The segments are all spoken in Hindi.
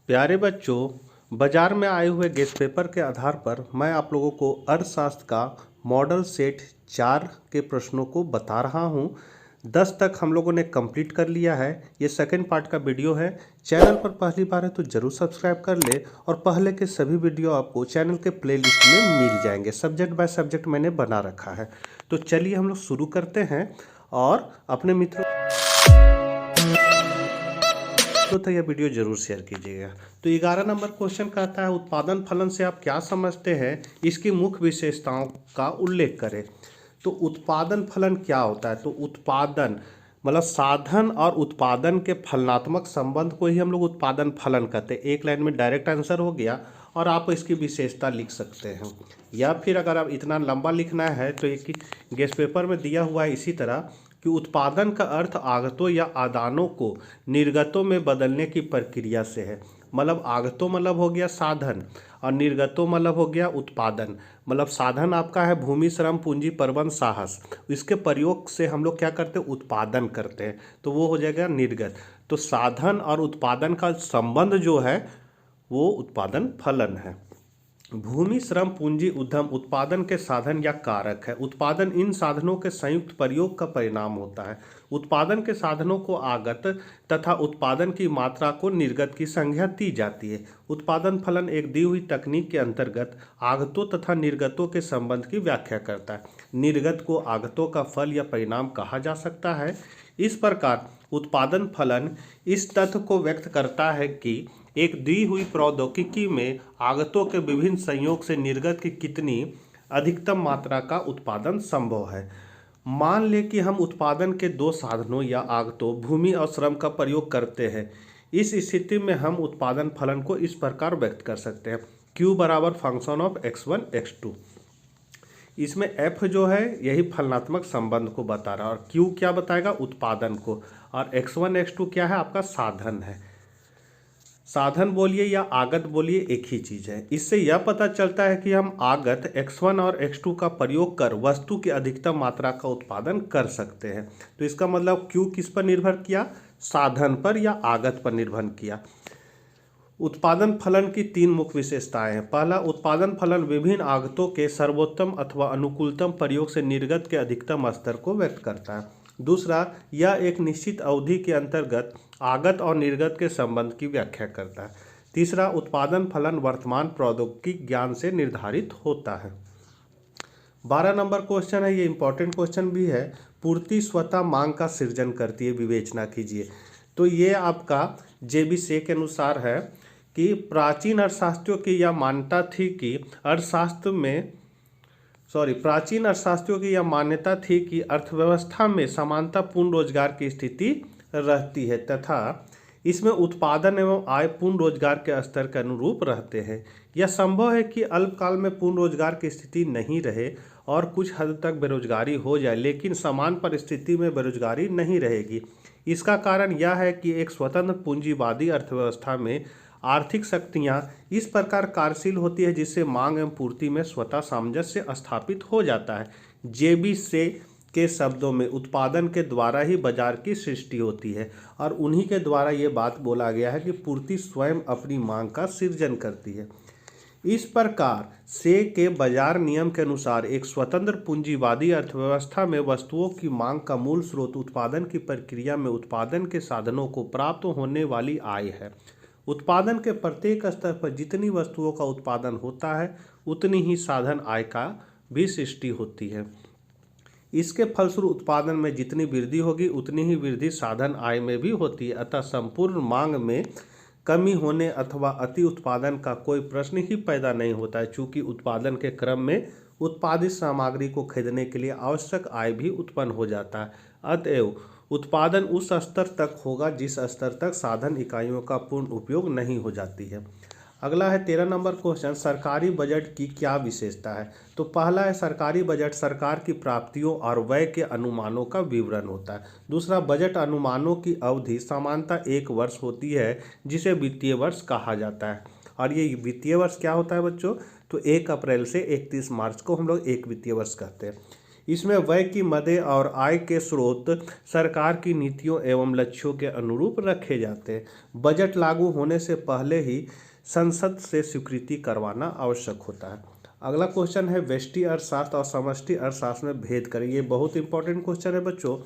प्यारे बच्चों, बाजार में आए हुए गेस्ट पेपर के आधार पर मैं आप लोगों को अर्थशास्त्र का मॉडल सेट 4 के प्रश्नों को बता रहा हूं। 10 तक हम लोगों ने कंप्लीट कर लिया है। ये सेकंड पार्ट का वीडियो है। चैनल पर पहली बार है तो ज़रूर सब्सक्राइब कर ले और पहले के सभी वीडियो आपको चैनल के प्लेलिस्ट में मिल जाएंगे। सब्जेक्ट बाय सब्जेक्ट मैंने बना रखा है। तो चलिए हम लोग शुरू करते हैं और अपने मित्रों तो यह वीडियो जरूर शेयर कीजिएगा। तो 11 नंबर क्वेश्चन कहता है, उत्पादन फलन से आप क्या समझते हैं, इसकी मुख्य विशेषताओं का उल्लेख करें। तो उत्पादन फलन क्या होता है? तो उत्पादन मतलब साधन और उत्पादन के फलनात्मक संबंध को ही हम लोग उत्पादन फलन कहते हैं। एक लाइन में डायरेक्ट आंसर हो गया और आप इसकी विशेषता लिख सकते हैं, या फिर अगर आप इतना लंबा लिखना है तो एक गेस्ट पेपर में दिया हुआ है इसी तरह कि उत्पादन का अर्थ आगतों या आदानों को निर्गतों में बदलने की प्रक्रिया से है। मतलब आगतों मतलब हो गया साधन और निर्गतों मतलब हो गया उत्पादन। मतलब साधन आपका है भूमि, श्रम, पूंजी, प्रबंध, साहस। इसके प्रयोग से हम लोग क्या करते हैं? उत्पादन करते हैं, तो वो हो जाएगा निर्गत। तो साधन और उत्पादन का संबंध जो है वो उत्पादन फलन है। भूमि, श्रम, पूंजी, उद्यम उत्पादन के साधन या कारक है। उत्पादन इन साधनों के संयुक्त प्रयोग का परिणाम होता है। उत्पादन के साधनों को आगत तथा उत्पादन की मात्रा को निर्गत की संज्ञा दी जाती है। उत्पादन फलन एक दी हुई तकनीक के अंतर्गत आगतों तथा निर्गतों के संबंध की व्याख्या करता है। निर्गत को आगतों का फल या परिणाम कहा जा सकता है। इस प्रकार उत्पादन फलन इस तथ्य को व्यक्त करता है कि एक दी हुई प्रौद्योगिकी में आगतों के विभिन्न संयोग से निर्गत की कितनी अधिकतम मात्रा का उत्पादन संभव है। मान लें कि हम उत्पादन के दो साधनों या आगतों भूमि और श्रम का प्रयोग करते हैं। इस स्थिति में हम उत्पादन फलन को इस प्रकार व्यक्त कर सकते हैं, Q बराबर फंक्शन ऑफ x1 x2। इसमें F जो है यही फलनात्मक संबंध को बता रहा है और Q क्या बताएगा? उत्पादन को। और x1 x2 क्या है? आपका साधन है। साधन बोलिए या आगत बोलिए, एक ही चीज़ है। इससे यह पता चलता है कि हम आगत x1 और x2 का प्रयोग कर वस्तु की अधिकतम मात्रा का उत्पादन कर सकते हैं। तो इसका मतलब Q किस पर निर्भर किया? साधन पर या आगत पर निर्भर किया। उत्पादन फलन की 3 मुख्य विशेषताएं हैं। पहला, उत्पादन फलन विभिन्न आगतों के सर्वोत्तम अथवा अनुकूलतम प्रयोग से निर्गत के अधिकतम स्तर को व्यक्त करता है। दूसरा, यह एक निश्चित अवधि के अंतर्गत आगत और निर्गत के संबंध की व्याख्या करता है। तीसरा, उत्पादन फलन वर्तमान प्रौद्योगिकी ज्ञान से निर्धारित होता है। 12 नंबर क्वेश्चन है, ये इंपॉर्टेंट क्वेश्चन भी है। पूर्ति स्वतः मांग का सृजन करती है, विवेचना कीजिए। तो ये आपका जेबी से के अनुसार है कि प्राचीन अर्थशास्त्रियों की यह मान्यता थी कि अर्थव्यवस्था में समानतापूर्ण रोजगार की स्थिति रहती है तथा इसमें उत्पादन एवं आय पूर्ण रोजगार के स्तर के अनुरूप रहते हैं। यह संभव है कि अल्पकाल में पूर्ण रोजगार की स्थिति नहीं रहे और कुछ हद तक बेरोजगारी हो जाए, लेकिन समान परिस्थिति में बेरोजगारी नहीं रहेगी। इसका कारण यह है कि एक स्वतंत्र पूंजीवादी अर्थव्यवस्था में आर्थिक शक्तियां इस प्रकार कार्यशील होती है जिससे मांग एवं पूर्ति में स्वतः सामंजस्य स्थापित हो जाता है। जेबी से के शब्दों में उत्पादन के द्वारा ही बाजार की सृष्टि होती है और उन्हीं के द्वारा ये बात बोला गया है कि पूर्ति स्वयं अपनी मांग का सृजन करती है। इस प्रकार से के बाजार नियम के अनुसार एक स्वतंत्र पूंजीवादी अर्थव्यवस्था में वस्तुओं की मांग का मूल स्रोत उत्पादन की प्रक्रिया में उत्पादन के साधनों को प्राप्त होने वाली आय है। उत्पादन के प्रत्येक स्तर पर जितनी वस्तुओं का उत्पादन होता है उतनी ही साधन आय का भी सृष्टि होती है। इसके फलस्वरूप उत्पादन में जितनी वृद्धि होगी उतनी ही वृद्धि साधन आय में भी होती है। अतः संपूर्ण मांग में कमी होने अथवा अति उत्पादन का कोई प्रश्न ही पैदा नहीं होता है, चूँकि उत्पादन के क्रम में उत्पादित सामग्री को खरीदने के लिए आवश्यक आय भी उत्पन्न हो जाता है। अतएव उत्पादन उस स्तर तक होगा जिस स्तर तक साधन इकाइयों का पूर्ण उपयोग नहीं हो जाती है। अगला है 13 नंबर क्वेश्चन, सरकारी बजट की क्या विशेषता है? तो पहला है, सरकारी बजट सरकार की प्राप्तियों और व्यय के अनुमानों का विवरण होता है। दूसरा, बजट अनुमानों की अवधि सामान्यतः 1 वर्ष होती है जिसे वित्तीय वर्ष कहा जाता है। और ये वित्तीय वर्ष क्या होता है बच्चों? तो 1 अप्रैल से 31 मार्च को हम लोग एक वित्तीय वर्ष कहते हैं। इसमें व्यय की मदें और आय के स्रोत सरकार की नीतियों एवं लक्ष्यों के अनुरूप रखे जाते हैं। बजट लागू होने से पहले ही संसद से स्वीकृति करवाना आवश्यक होता है। अगला क्वेश्चन है व्यष्टि अर्थशास्त्र और समष्टि अर्थशास्त्र में भेद करें। ये बहुत इंपॉर्टेंट क्वेश्चन है बच्चों।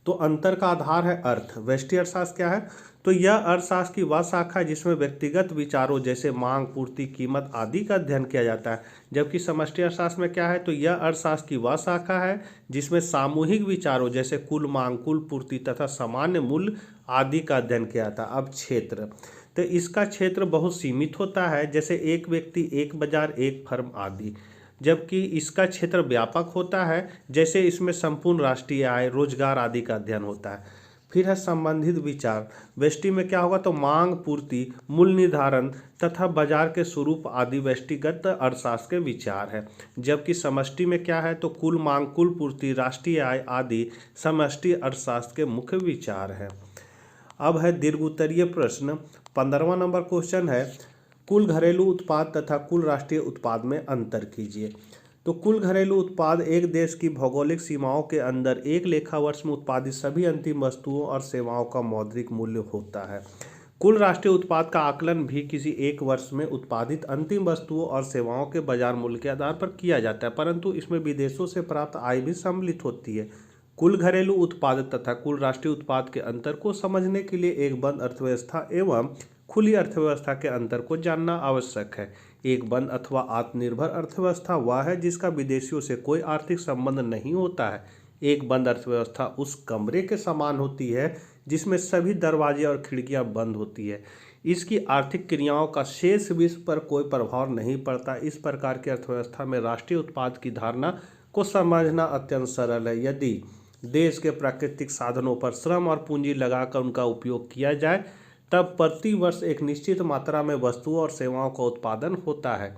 तो अंतर का आधार है अर्थ। व्यष्टि अर्थशास्त्र क्या है? तो यह अर्थशास्त्र की वह शाखा है जिसमें व्यक्तिगत विचारों जैसे मांग, पूर्ति, कीमत आदि का अध्ययन किया जाता है। जबकि समष्टि अर्थशास्त्र में क्या है? तो यह अर्थशास्त्र की वह शाखा है जिसमें सामूहिक विचारों जैसे कुल मांग, कुल पूर्ति तथा सामान्य मूल्य आदि का अध्ययन किया जाता है। अब क्षेत्र, तो इसका क्षेत्र बहुत सीमित होता है, जैसे एक व्यक्ति, एक बाजार, एक फर्म आदि। जबकि इसका क्षेत्र व्यापक होता है, जैसे इसमें संपूर्ण राष्ट्रीय आय, रोजगार आदि का अध्ययन होता है। फिर है संबंधित विचार। व्यष्टि में क्या होगा? तो मांग, पूर्ति, मूल्य निर्धारण तथा बाजार के स्वरूप आदि व्यष्टिगत अर्थशास्त्र के विचार है। जबकि समष्टि में क्या है? तो कुल मांग, कुल पूर्ति, राष्ट्रीय आय आदि समष्टि अर्थशास्त्र के मुख्य विचार है। अब है दीर्घ उत्तरीय प्रश्न। 15वां नंबर क्वेश्चन है कुल घरेलू उत्पाद तथा कुल राष्ट्रीय उत्पाद में अंतर कीजिए। तो कुल घरेलू उत्पाद एक देश की भौगोलिक सीमाओं के अंदर एक लेखा वर्ष में उत्पादित सभी अंतिम वस्तुओं और सेवाओं का मौद्रिक मूल्य होता है। कुल राष्ट्रीय उत्पाद का आकलन भी किसी एक वर्ष में उत्पादित अंतिम वस्तुओं और सेवाओं के बाजार मूल्य के आधार पर किया जाता है, परंतु इसमें विदेशों से प्राप्त आय भी सम्मिलित होती है। कुल घरेलू उत्पाद तथा कुल राष्ट्रीय उत्पाद के अंतर को समझने के लिए एक बंद अर्थव्यवस्था एवं खुली अर्थव्यवस्था के अंतर को जानना आवश्यक है। एक बंद अथवा आत्मनिर्भर अर्थव्यवस्था वह है जिसका विदेशियों से कोई आर्थिक संबंध नहीं होता है। एक बंद अर्थव्यवस्था उस कमरे के समान होती है जिसमें सभी दरवाजे और खिड़कियां बंद होती है। इसकी आर्थिक क्रियाओं का शेष विश्व पर कोई प्रभाव नहीं पड़ता। इस प्रकार की अर्थव्यवस्था में राष्ट्रीय उत्पाद की धारणा को समझना अत्यंत सरल है। यदि देश के प्राकृतिक साधनों पर श्रम और पूंजी लगाकर उनका उपयोग किया जाए तब प्रति वर्ष एक निश्चित मात्रा में वस्तुओं और सेवाओं का उत्पादन होता है।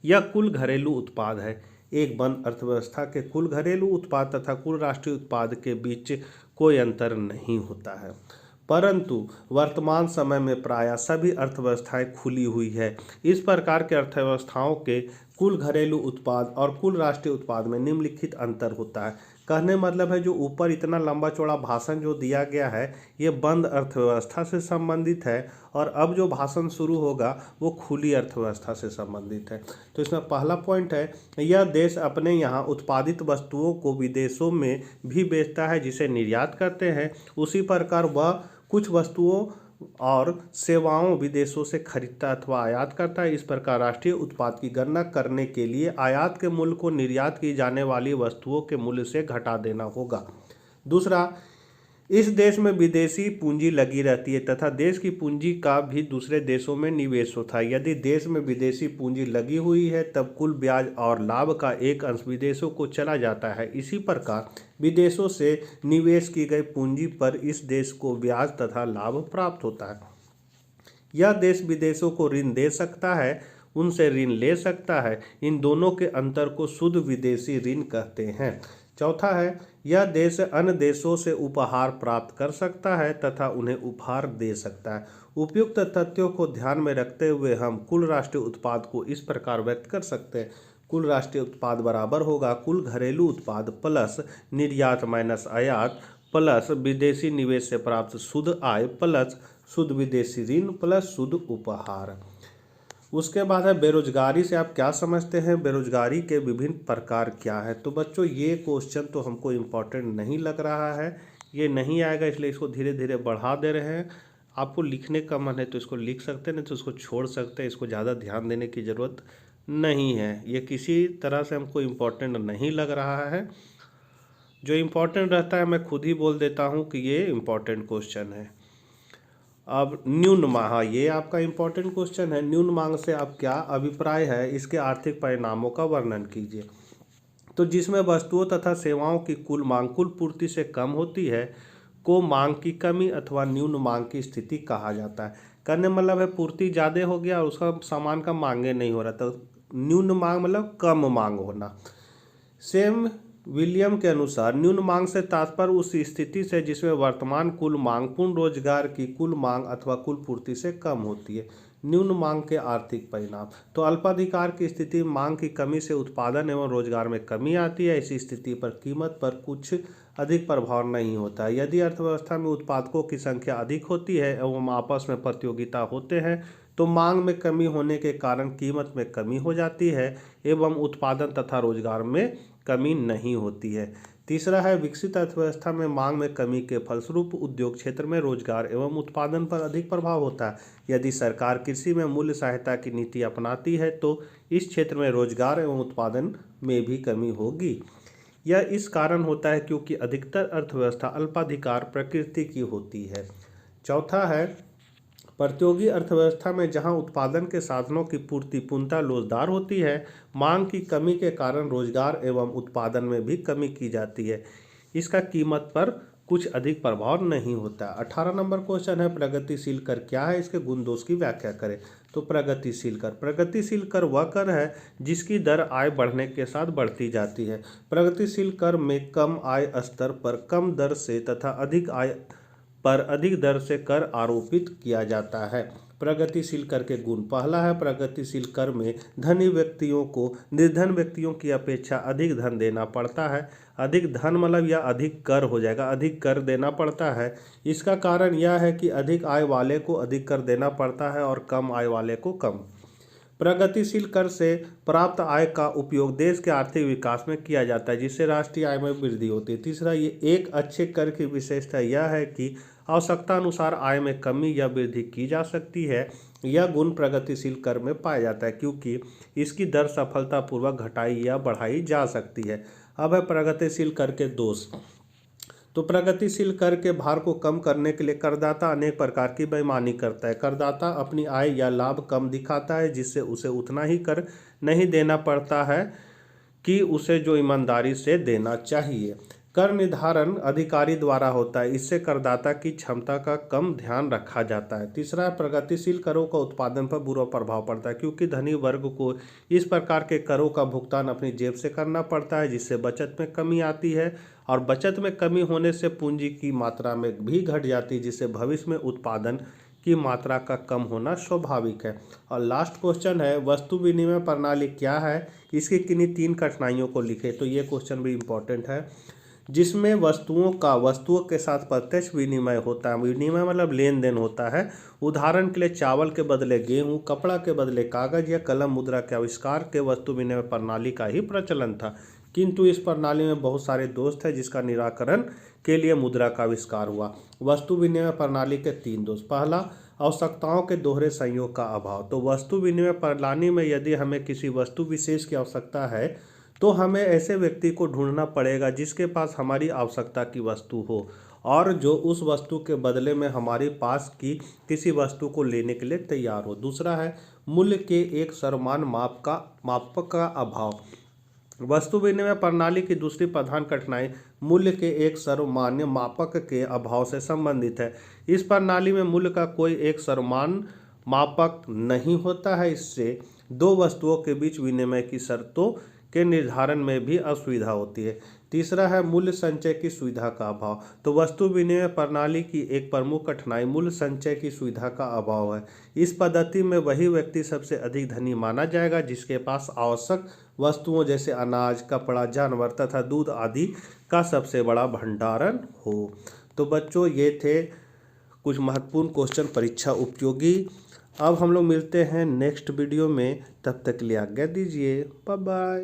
यह कुल घरेलू उत्पाद है। एक बंद अर्थव्यवस्था के कुल घरेलू उत्पाद तथा कुल राष्ट्रीय उत्पाद के बीच कोई अंतर नहीं होता है, परंतु वर्तमान समय में प्रायः सभी अर्थव्यवस्थाएं खुली हुई है। इस प्रकार के अर्थव्यवस्थाओं के कुल घरेलू उत्पाद और कुल राष्ट्रीय उत्पाद में निम्नलिखित अंतर होता है। कहने मतलब है जो ऊपर इतना लंबा चौड़ा भाषण जो दिया गया है ये बंद अर्थव्यवस्था से संबंधित है, और अब जो भाषण शुरू होगा वो खुली अर्थव्यवस्था से संबंधित है। तो इसमें पहला पॉइंट है यह देश अपने यहाँ उत्पादित वस्तुओं को विदेशों में भी बेचता है जिसे निर्यात करते हैं। उसी प्रकार वह कुछ वस्तुओं और सेवाओं विदेशों से खरीदता अथवा आयात करता है। इस प्रकार राष्ट्रीय उत्पाद की गणना करने के लिए आयात के मूल्य को निर्यात की जाने वाली वस्तुओं के मूल्य से घटा देना होगा। दूसरा, इस देश में विदेशी पूंजी लगी रहती है तथा देश की पूंजी का भी दूसरे देशों में निवेश होता है। यदि देश में विदेशी पूंजी लगी हुई है तब कुल ब्याज और लाभ का एक अंश विदेशों को चला जाता है। इसी प्रकार विदेशों से निवेश की गई पूंजी पर इस देश को ब्याज तथा लाभ प्राप्त होता है। यह देश विदेशों को ऋण दे सकता है, उनसे ऋण ले सकता है। इन दोनों के अंतर को शुद्ध विदेशी ऋण कहते हैं। चौथा है यह देश अन्य देशों से उपहार प्राप्त कर सकता है तथा उन्हें उपहार दे सकता है। उपयुक्त तथ्यों को ध्यान में रखते हुए हम कुल राष्ट्रीय उत्पाद को इस प्रकार व्यक्त कर सकते हैं। कुल राष्ट्रीय उत्पाद बराबर होगा कुल घरेलू उत्पाद प्लस निर्यात माइनस आयात प्लस विदेशी निवेश से प्राप्त शुद्ध आय प्लस शुद्ध विदेशी ऋण प्लस शुद्ध उपहार। उसके बाद है बेरोजगारी से आप क्या समझते हैं, बेरोजगारी के विभिन्न प्रकार क्या है। तो बच्चों ये क्वेश्चन तो हमको इम्पोर्टेंट नहीं लग रहा है, ये नहीं आएगा, इसलिए इसको धीरे धीरे बढ़ा दे रहे हैं। आपको लिखने का मन है तो इसको लिख सकते हैं, नहीं तो इसको छोड़ सकते हैं। इसको ज़्यादा ध्यान देने की ज़रूरत नहीं है, ये किसी तरह से हमको इम्पोर्टेंट नहीं लग रहा है। जो इम्पोर्टेंट रहता है मैं खुद ही बोल देता हूँ कि ये इम्पोर्टेंट क्वेश्चन है। अब न्यून मांग, हाँ ये आपका इम्पोर्टेंट क्वेश्चन है। न्यून मांग से आप क्या अभिप्राय है, इसके आर्थिक परिणामों का वर्णन कीजिए। तो जिसमें वस्तुओं तथा सेवाओं की कुल मांग कुल पूर्ति से कम होती है को मांग की कमी अथवा न्यून मांग की स्थिति कहा जाता है। करने मतलब है पूर्ति ज़्यादा हो गया और उसका सामान का मांगे नहीं हो रहा, तो न्यून मांग मतलब कम मांग होना। सेम विलियम के अनुसार न्यून मांग से तात्पर्य उस स्थिति से जिसमें वर्तमान कुल मांग पूर्ण रोजगार की कुल मांग अथवा कुल पूर्ति से कम होती है। न्यून मांग के आर्थिक परिणाम, तो अल्पाधिकार की स्थिति में मांग की कमी से उत्पादन एवं रोजगार में कमी आती है। इसी स्थिति पर कीमत पर कुछ अधिक प्रभाव नहीं होता है। यदि अर्थव्यवस्था में उत्पादकों की संख्या अधिक होती है एवं आपस में प्रतियोगिता होते हैं तो मांग में कमी होने के कारण कीमत में कमी हो जाती है एवं उत्पादन तथा रोजगार में कमी नहीं होती है। तीसरा है विकसित अर्थव्यवस्था में मांग में कमी के फलस्वरूप उद्योग क्षेत्र में रोजगार एवं उत्पादन पर अधिक प्रभाव होता है। यदि सरकार कृषि में मूल्य सहायता की नीति अपनाती है तो इस क्षेत्र में रोजगार एवं उत्पादन में भी कमी होगी। यह इस कारण होता है क्योंकि अधिकतर अर्थव्यवस्था अल्पाधिकार प्रकृति की होती है। चौथा है प्रतियोगी अर्थव्यवस्था में जहां उत्पादन के साधनों की पूर्ति पूर्णतः लोचदार होती है, मांग की कमी के कारण रोजगार एवं उत्पादन में भी कमी की जाती है। इसका कीमत पर कुछ अधिक प्रभाव नहीं होता। 18 नंबर क्वेश्चन है प्रगतिशील कर क्या है, इसके गुण दोष की व्याख्या करें। तो प्रगतिशील कर वह कर है जिसकी दर आय बढ़ने के साथ बढ़ती जाती है। प्रगतिशील कर में कम आय स्तर पर कम दर से तथा अधिक आय पर अधिक दर से कर आरोपित किया जाता है। प्रगतिशील कर के गुण, पहला है प्रगतिशील कर में धनी व्यक्तियों को निर्धन व्यक्तियों की अपेक्षा अधिक धन देना पड़ता है। अधिक धन मतलब यह अधिक कर हो जाएगा, अधिक कर देना पड़ता है। इसका कारण यह है कि अधिक आय वाले को अधिक कर देना पड़ता है और कम आय वाले को कम। प्रगतिशील कर से प्राप्त आय का उपयोग देश के आर्थिक विकास में किया जाता है जिससे राष्ट्रीय आय में वृद्धि होती है। तीसरा, ये एक अच्छे कर की विशेषता यह है कि आवश्यकता अनुसार आय में कमी या वृद्धि की जा सकती है। यह गुण प्रगतिशील कर में पाया जाता है क्योंकि इसकी दर सफलतापूर्वक घटाई या बढ़ाई जा सकती है। अब है प्रगतिशील कर के दोष। तो प्रगतिशील कर के भार को कम करने के लिए करदाता अनेक प्रकार की बेईमानी करता है। करदाता अपनी आय या लाभ कम दिखाता है जिससे उसे उतना ही कर नहीं देना पड़ता है कि उसे जो ईमानदारी से देना चाहिए। कर निर्धारण अधिकारी द्वारा होता है, इससे करदाता की क्षमता का कम ध्यान रखा जाता है। तीसरा, प्रगतिशील करों का उत्पादन पर बुरा प्रभाव पड़ता है क्योंकि धनी वर्ग को इस प्रकार के करों का भुगतान अपनी जेब से करना पड़ता है जिससे बचत में कमी आती है और बचत में कमी होने से पूंजी की मात्रा में भी घट जाती है जिससे भविष्य में उत्पादन की मात्रा का कम होना स्वाभाविक है। और लास्ट क्वेश्चन है वस्तु विनिमय प्रणाली क्या है, इसकी किन्हीं 3 कठिनाइयों को लिखे। तो ये क्वेश्चन भी इम्पोर्टेंट है। जिसमें वस्तुओं के साथ प्रत्यक्ष विनिमय होता है। विनिमय मतलब लेन देन होता है। उदाहरण के लिए चावल के बदले गेहूं, कपड़ा के बदले कागज या कलम मुद्रा के आविष्कार के वस्तु विनिमय प्रणाली का ही प्रचलन था, किंतु इस प्रणाली में बहुत सारे दोष थे जिसका निराकरण के लिए मुद्रा का आविष्कार हुआ। वस्तु विनिमय प्रणाली के 3 दोष। पहला, आवश्यकताओं के दोहरे संयोग का अभाव। तो वस्तु विनिमय प्रणाली में यदि हमें किसी वस्तु विशेष की आवश्यकता है तो हमें ऐसे व्यक्ति को ढूंढना पड़ेगा जिसके पास हमारी आवश्यकता की वस्तु हो और जो उस वस्तु के बदले में हमारे पास की किसी वस्तु को लेने के लिए तैयार हो। दूसरा है मूल्य के एक समान मापक का अभाव। वस्तु विनिमय प्रणाली की दूसरी प्रधान कठिनाई मूल्य के एक सर्वमान्य मापक के अभाव से संबंधित है। इस प्रणाली में मूल्य का कोई एक सर्वमान्य मापक नहीं होता है। इससे दो वस्तुओं के बीच विनिमय की शर्तों के निर्धारण में भी असुविधा होती है। तीसरा है मूल्य संचय की सुविधा का अभाव। तो वस्तु विनिमय प्रणाली की एक प्रमुख कठिनाई मूल्य संचय की सुविधा का अभाव है। इस पद्धति में वही व्यक्ति सबसे अधिक धनी माना जाएगा जिसके पास आवश्यक वस्तुओं जैसे अनाज, कपड़ा, जानवर तथा दूध आदि का सबसे बड़ा भंडारण हो। तो बच्चों, ये थे कुछ महत्वपूर्ण क्वेश्चन परीक्षा उपयोगी। अब हम लोग मिलते हैं नेक्स्ट वीडियो में, तब तक के लिए आज्ञा दीजिए। Bye bye.